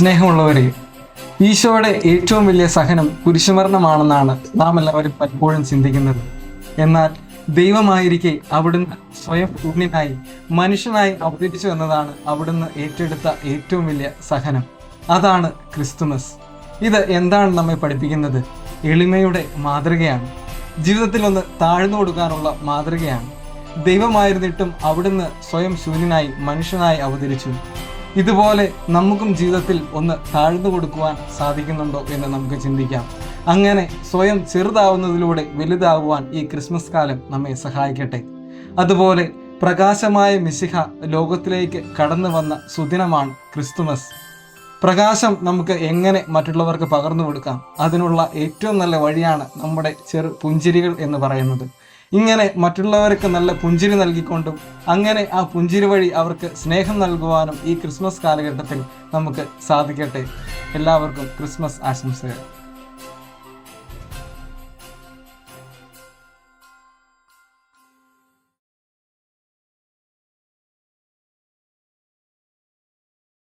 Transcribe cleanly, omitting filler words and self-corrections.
സ്നേഹമുള്ളവരെ, ഈശോയുടെ ഏറ്റവും വലിയ സഹനം കുരിശുമരണമാണെന്നാണ് നാം എല്ലാവരും പലപ്പോഴും ചിന്തിക്കുന്നത്. എന്നാൽ ദൈവമായിരിക്കെ അവിടുന്ന് സ്വയം ശൂന്യനായി മനുഷ്യനായി അവതരിച്ചു എന്നതാണ് അവിടുന്ന് ഏറ്റെടുത്ത ഏറ്റവും വലിയ സഹനം. അതാണ് ക്രിസ്തുമസ്. ഇത് എന്താണ് നമ്മെ പഠിപ്പിക്കുന്നത്? എളിമയുടെ മാതൃകയാണ്. ജീവിതത്തിൽ ഒന്ന് താഴ്ന്നു കൊടുക്കാനുള്ള മാതൃകയാണ്. ദൈവമായിരുന്നിട്ടും അവിടുന്ന് സ്വയം ശൂന്യനായി മനുഷ്യനായി അവതരിച്ചു. ഇതുപോലെ നമുക്കും ജീവിതത്തിൽ ഒന്ന് താഴ്ന്നു കൊടുക്കുവാൻ സാധിക്കുന്നുണ്ടോ എന്ന് നമുക്ക് ചിന്തിക്കാം. അങ്ങനെ സ്വയം ചെറുതാവുന്നതിലൂടെ വലുതാകുവാൻ ഈ ക്രിസ്മസ് കാലം നമ്മെ സഹായിക്കട്ടെ. അതുപോലെ പ്രകാശമായ മിശിഹ ലോകത്തിലേക്ക് കടന്നു വന്ന സുദിനമാണ് ക്രിസ്തുമസ്. പ്രകാശം നമുക്ക് എങ്ങനെ മറ്റുള്ളവർക്ക് പകർന്നു കൊടുക്കാം? അതിനുള്ള ഏറ്റവും നല്ല വഴിയാണ് നമ്മുടെ ചെറു പുഞ്ചിരികൾ എന്ന് പറയുന്നത്. ഇങ്ങനെ മറ്റുള്ളവർക്ക് നല്ല പുഞ്ചിരി നൽകിക്കൊണ്ടും അങ്ങനെ ആ പുഞ്ചിരി വഴി അവർക്ക് സ്നേഹം നൽകുവാനും ഈ ക്രിസ്മസ് കാലഘട്ടത്തിൽ നമുക്ക് സാധിക്കട്ടെ. എല്ലാവർക്കും ക്രിസ്മസ് ആശംസകൾ.